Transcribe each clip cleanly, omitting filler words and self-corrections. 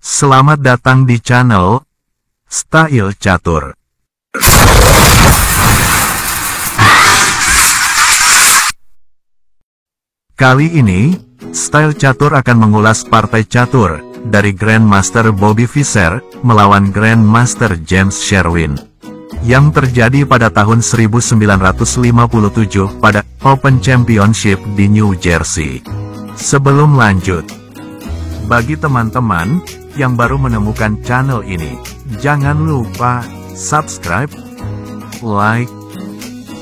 Selamat datang di channel Style Catur. Kali ini, Style Catur akan mengulas partai catur dari Grandmaster Bobby Fischer melawan Grandmaster James Sherwin yang terjadi pada tahun 1957 pada Open Championship di New Jersey. Sebelum lanjut, bagi teman-teman yang baru menemukan channel ini, jangan lupa subscribe, like,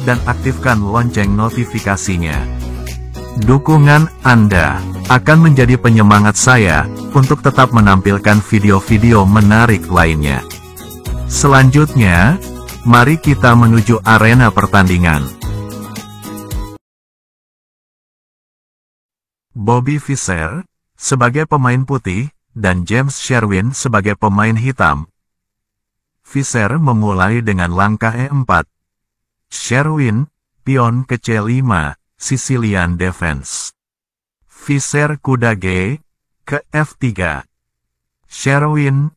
dan aktifkan lonceng notifikasinya. Dukungan Anda akan menjadi penyemangat saya untuk tetap menampilkan video-video menarik lainnya. Selanjutnya, mari kita menuju arena pertandingan. Bobby Fischer sebagai pemain putih dan James Sherwin sebagai pemain hitam. Fischer memulai dengan langkah E4. Sherwin, pion ke C5, Sicilian Defense. Fischer kuda G ke F3. Sherwin,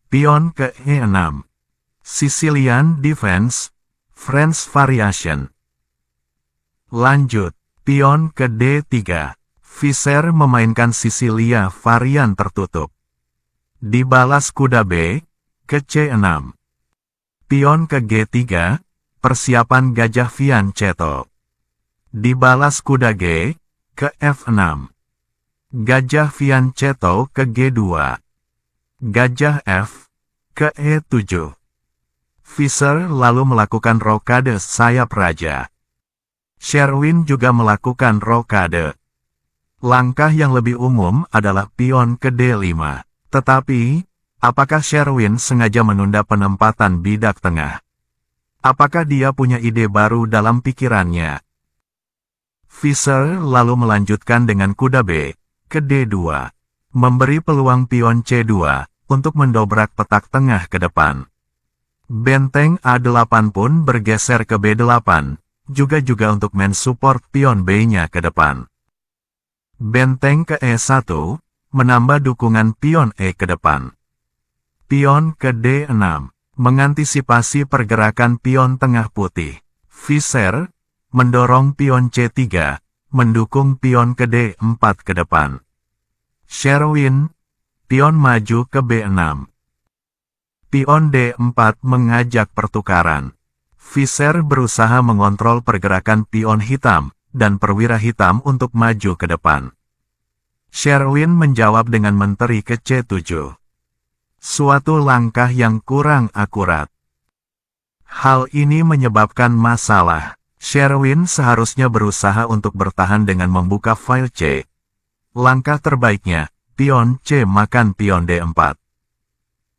pion ke E6. Sicilian Defense, French Variation. Lanjut, pion ke D3. Fischer memainkan Sicilia varian tertutup. Dibalas kuda B ke C6. Pion ke G3, persiapan gajah fianchetto. Dibalas kuda G ke F6. Gajah fianchetto ke G2. Gajah F ke E7. Fischer lalu melakukan rokade sayap raja. Sherwin juga melakukan rokade. Langkah yang lebih umum adalah pion ke D5. Tetapi, apakah Sherwin sengaja menunda penempatan bidak tengah? Apakah dia punya ide baru dalam pikirannya? Fischer lalu melanjutkan dengan kuda B ke D2, memberi peluang pion C2 untuk mendobrak petak tengah ke depan. Benteng A8 pun bergeser ke B8, juga untuk mensupport pion B-nya ke depan. Benteng ke E1, menambah dukungan pion E ke depan. Pion ke D6, mengantisipasi pergerakan pion tengah putih. Fischer mendorong pion C3, mendukung pion ke D4 ke depan. Sherwin, pion maju ke B6. Pion D4 mengajak pertukaran. Fischer berusaha mengontrol pergerakan pion hitam dan perwira hitam untuk maju ke depan. Sherwin menjawab dengan menteri ke C7. Suatu langkah yang kurang akurat. Hal ini menyebabkan masalah. Sherwin seharusnya berusaha untuk bertahan dengan membuka file C. Langkah terbaiknya, pion C makan pion D4.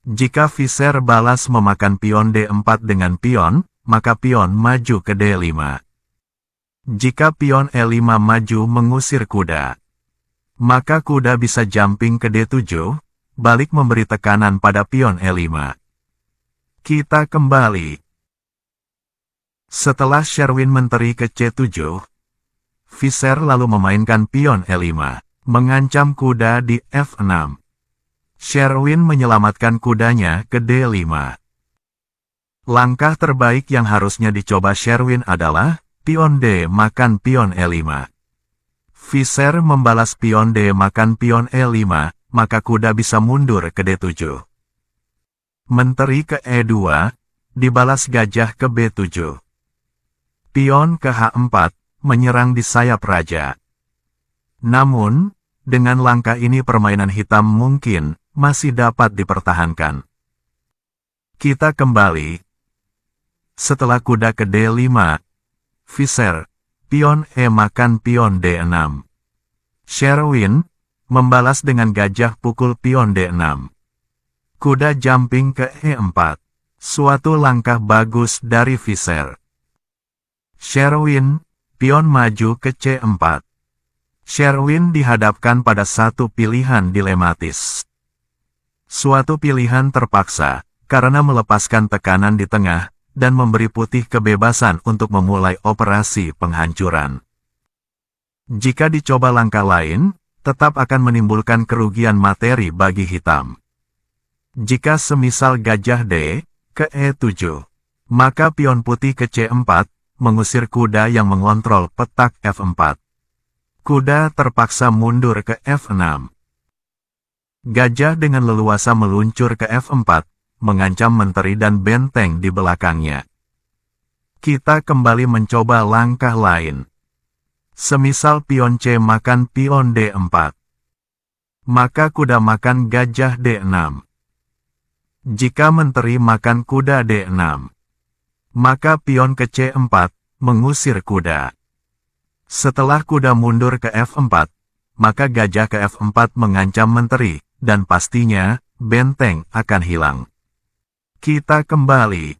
Jika Fischer balas memakan pion D4 dengan pion, maka pion maju ke D5. Jika pion E5 maju mengusir kuda, maka kuda bisa jumping ke D7, balik memberi tekanan pada pion E5. Kita kembali. Setelah Sherwin menteri ke C7, Fischer lalu memainkan pion E5, mengancam kuda di F6. Sherwin menyelamatkan kudanya ke D5. Langkah terbaik yang harusnya dicoba Sherwin adalah pion D makan pion E5. Fischer membalas pion D makan pion E5, maka kuda bisa mundur ke D7. Menteri ke E2, dibalas gajah ke B7. Pion ke H4, menyerang di sayap raja. Namun, dengan langkah ini permainan hitam mungkin masih dapat dipertahankan. Kita kembali. Setelah kuda ke D5, Fischer, pion E makan pion D6. Sherwin, membalas dengan gajah pukul pion D6. Kuda jumping ke E4. Suatu langkah bagus dari Fischer. Sherwin, pion maju ke C4. Sherwin dihadapkan pada satu pilihan dilematis. Suatu pilihan terpaksa, karena melepaskan tekanan di tengah, dan memberi putih kebebasan untuk memulai operasi penghancuran. Jika dicoba langkah lain, tetap akan menimbulkan kerugian materi bagi hitam. Jika semisal gajah D ke E7, maka pion putih ke C4, mengusir kuda yang mengontrol petak F4. Kuda terpaksa mundur ke F6. Gajah dengan leluasa meluncur ke F4, mengancam menteri dan benteng di belakangnya. Kita kembali mencoba langkah lain. Semisal pion C makan pion D4, maka kuda makan gajah D6. Jika menteri makan kuda D6, maka pion ke C4, mengusir kuda. Setelah kuda mundur ke F4, maka gajah ke F4 mengancam menteri, dan pastinya, benteng akan hilang. Kita kembali.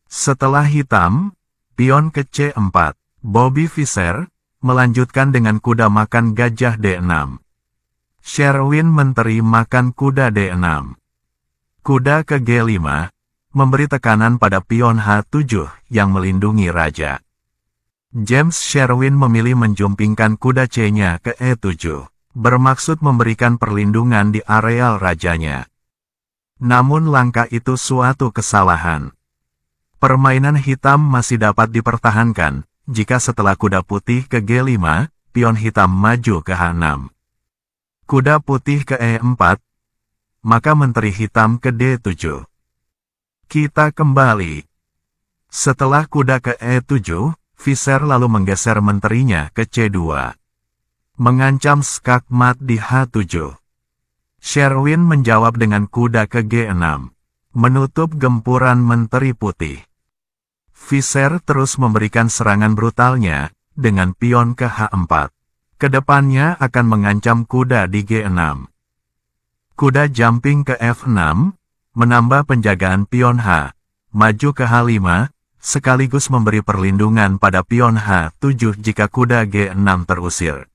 Setelah hitam, pion ke C4, Bobby Fischer melanjutkan dengan kuda makan gajah D6. Sherwin menteri makan kuda D6. Kuda ke G5, memberi tekanan pada pion H7 yang melindungi raja. James Sherwin memilih menjumpingkan kuda C-nya ke E7, bermaksud memberikan perlindungan di areal rajanya. Namun langkah itu suatu kesalahan. Permainan hitam masih dapat dipertahankan, jika setelah kuda putih ke G5, pion hitam maju ke H6. Kuda putih ke E4, maka menteri hitam ke D7. Kita kembali. Setelah kuda ke E7, Fischer lalu menggeser menterinya ke C2. Mengancam skakmat di H7. Sherwin menjawab dengan kuda ke G6, menutup gempuran menteri putih. Fischer terus memberikan serangan brutalnya, dengan pion ke H4. Kedepannya akan mengancam kuda di G6. Kuda jumping ke F6, menambah penjagaan pion H, maju ke H5, sekaligus memberi perlindungan pada pion H7 jika kuda G6 terusir.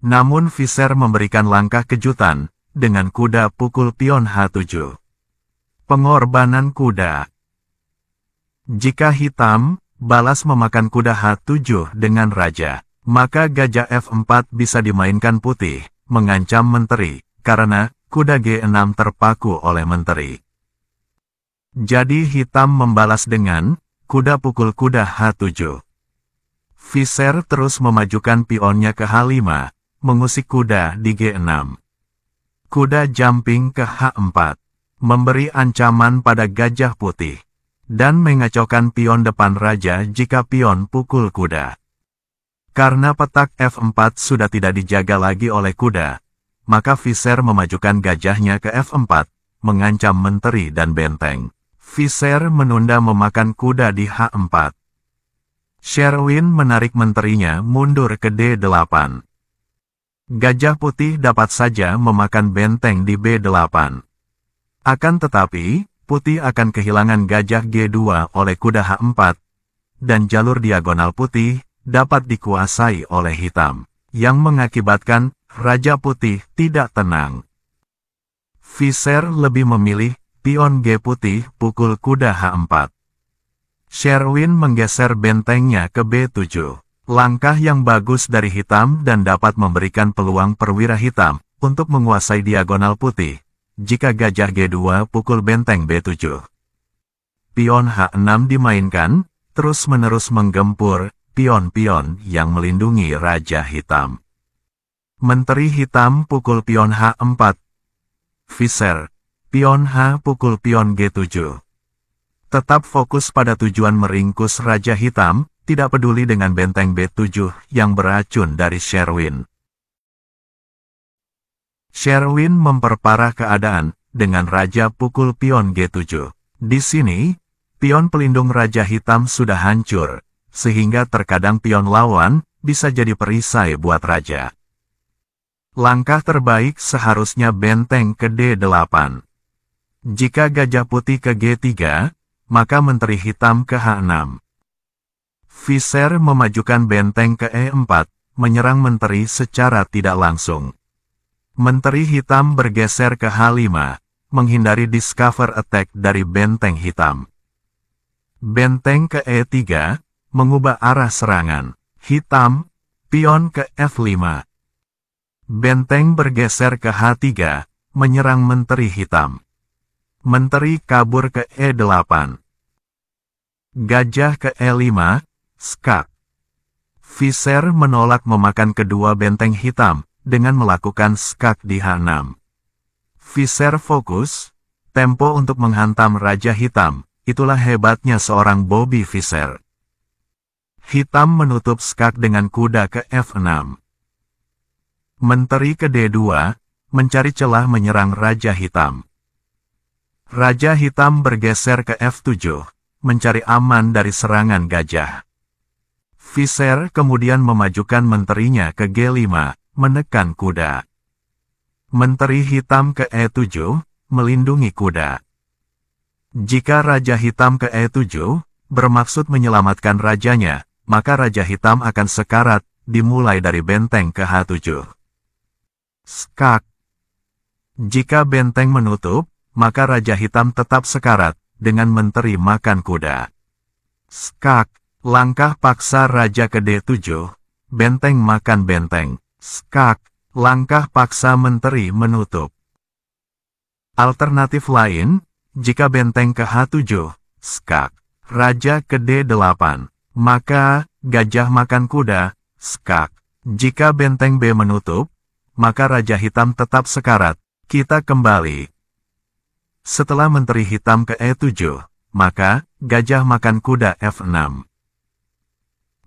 Namun Fischer memberikan langkah kejutan, dengan kuda pukul pion H7. Pengorbanan kuda. Jika hitam, balas memakan kuda H7 dengan raja, maka gajah F4 bisa dimainkan putih, mengancam menteri, karena kuda G6 terpaku oleh menteri. Jadi hitam membalas dengan kuda pukul kuda H7. Fischer terus memajukan pionnya ke H5, mengusik kuda di G6. Kuda jumping ke H4, memberi ancaman pada gajah putih, dan mengacaukan pion depan raja jika pion pukul kuda. Karena petak F4 sudah tidak dijaga lagi oleh kuda, maka Fischer memajukan gajahnya ke F4, mengancam menteri dan benteng. Fischer menunda memakan kuda di H4. Sherwin menarik menterinya mundur ke D8. Gajah putih dapat saja memakan benteng di B8. Akan tetapi, putih akan kehilangan gajah G2 oleh kuda H4, dan jalur diagonal putih dapat dikuasai oleh hitam, yang mengakibatkan raja putih tidak tenang. Fischer lebih memilih pion G putih pukul kuda H4. Sherwin menggeser bentengnya ke B7. Langkah yang bagus dari hitam dan dapat memberikan peluang perwira hitam untuk menguasai diagonal putih, jika gajah G2 pukul benteng B7. Pion H6 dimainkan, terus-menerus menggempur pion-pion yang melindungi raja hitam. Menteri hitam pukul pion H4. Fischer, pion H pukul pion G7. Tetap fokus pada tujuan meringkus raja hitam, tidak peduli dengan benteng B7 yang beracun dari Sherwin. Sherwin memperparah keadaan dengan raja pukul pion G7. Di sini, pion pelindung raja hitam sudah hancur, sehingga terkadang pion lawan bisa jadi perisai buat raja. Langkah terbaik seharusnya benteng ke D8. Jika gajah putih ke G3, maka menteri hitam ke H6. Fischer memajukan benteng ke E4, menyerang menteri secara tidak langsung. Menteri hitam bergeser ke H5, menghindari discover attack dari benteng hitam. Benteng ke E3, mengubah arah serangan. Hitam, pion ke F5. Benteng bergeser ke H3, menyerang menteri hitam. Menteri kabur ke E8. Gajah ke E5, skak. Viser menolak memakan kedua benteng hitam dengan melakukan skak di H6. Viser fokus, tempo untuk menghantam Raja Hitam. Itulah hebatnya seorang Bobby Viser. Hitam menutup skak dengan kuda ke F6. Menteri ke D2, mencari celah menyerang Raja Hitam. Raja Hitam bergeser ke F7, mencari aman dari serangan gajah. Viser kemudian memajukan menterinya ke G5, menekan kuda. Menteri Hitam ke E7, melindungi kuda. Jika Raja Hitam ke E7, bermaksud menyelamatkan rajanya, maka Raja Hitam akan sekarat, dimulai dari benteng ke H7. Skak. Jika benteng menutup, maka Raja Hitam tetap sekarat, dengan menteri makan kuda. Skak. Langkah paksa Raja ke D7, benteng makan benteng. Skak. Langkah paksa menteri menutup. Alternatif lain, jika benteng ke H7, skak. Raja ke D8, maka gajah makan kuda, skak. Jika benteng B menutup, maka Raja Hitam tetap sekarat. Kita kembali. Setelah menteri hitam ke E7, maka gajah makan kuda F6.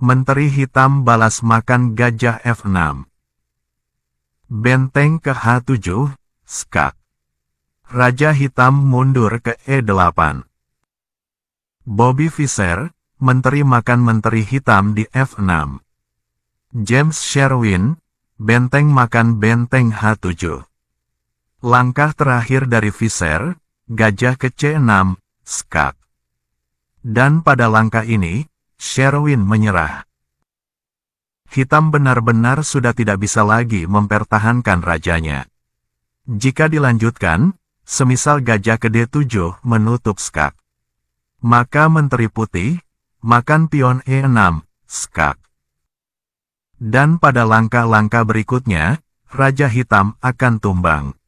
Menteri hitam balas makan gajah F6. Benteng ke H7, skak. Raja Hitam mundur ke E8. Bobby Viser, menteri makan menteri hitam di F6. James Sherwin, benteng makan benteng H7. Langkah terakhir dari Viser, gajah ke C6, skak. Dan pada langkah ini, Sherwin menyerah. Hitam benar-benar sudah tidak bisa lagi mempertahankan rajanya. Jika dilanjutkan, semisal gajah ke D7 menutup skak, maka menteri putih makan pion E6, skak. Dan pada langkah-langkah berikutnya, Raja Hitam akan tumbang.